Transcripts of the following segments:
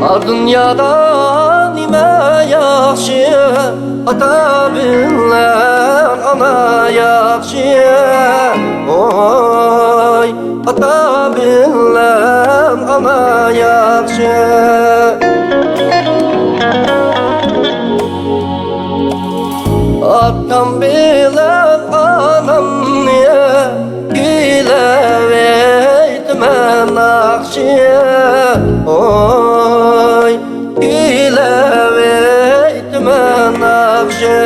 Dünyada nime yaxşı, ata bilen ana yaxşı. Oy, ata bilen ana yaxşı. Atam bilen anam niye güleveydmen akşi. Oy, güleveydmen akşi.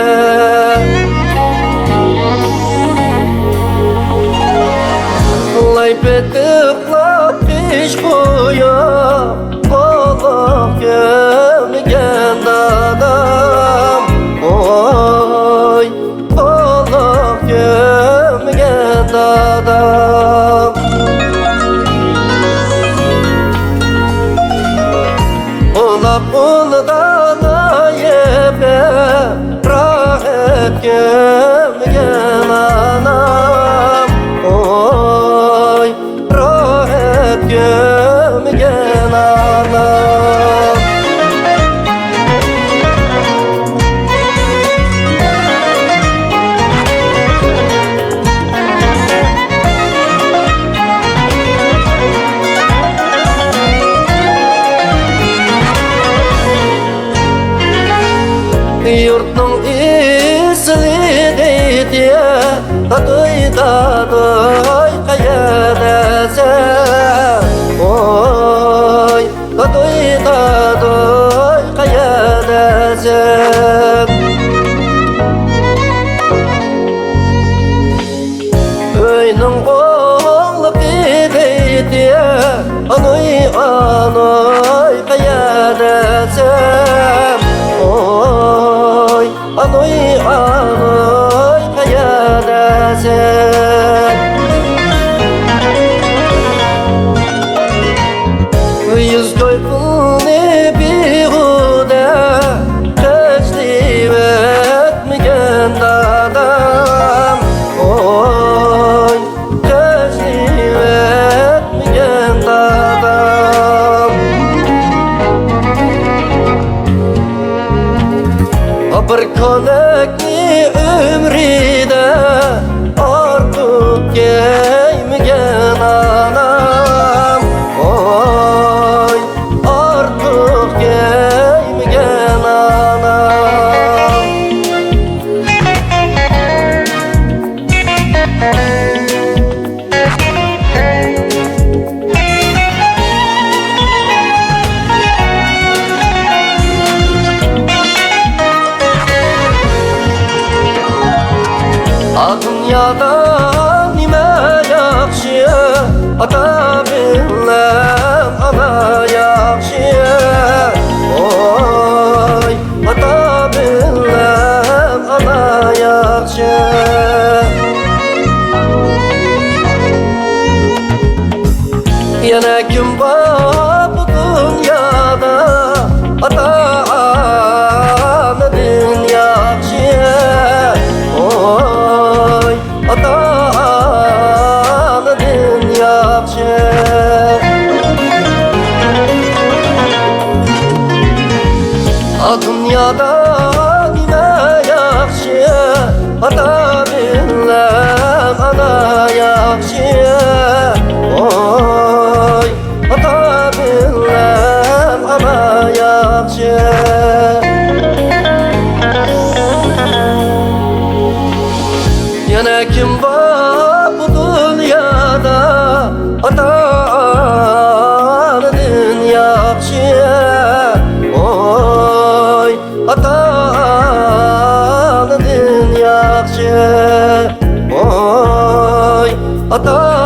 Lay betıkla piş kuya kolak gömgen dadam. Oy, kolak gömgen dadam. Kuldan ayebe rahat gömgen anam. Oy, rahat gömgen anam. Yurtның исli deydi, tadıy tadıy kayadasın. Oy, tadıy tadıy kayadasın. Öyning oğluk deydi, anay anay kayadasın. Oy, anoy anoy kayadasın. Yüz koykuni bihude teslif etmegen dadam. Oy, teslif etmegen dadam. Bir konakni ömride artık gelmegen anam. Oy, artık gelmegen anam. Dünyada nime yaxşı, ata bilen ana yaxşı. Oy, ata bilen ana yaxşı. Yana kim var bu dünyada, ata-anadın yaxşı. Oy, ata-anadın yaxşı. Dünyada nime yaxşı, ata bilen ana yaxşı. Oy, ata bilen ana yaxşı. Yana kim var bu dünyada, ata-anadın yaxşı. Oy, ata-anadın yaxşı. Oy, ata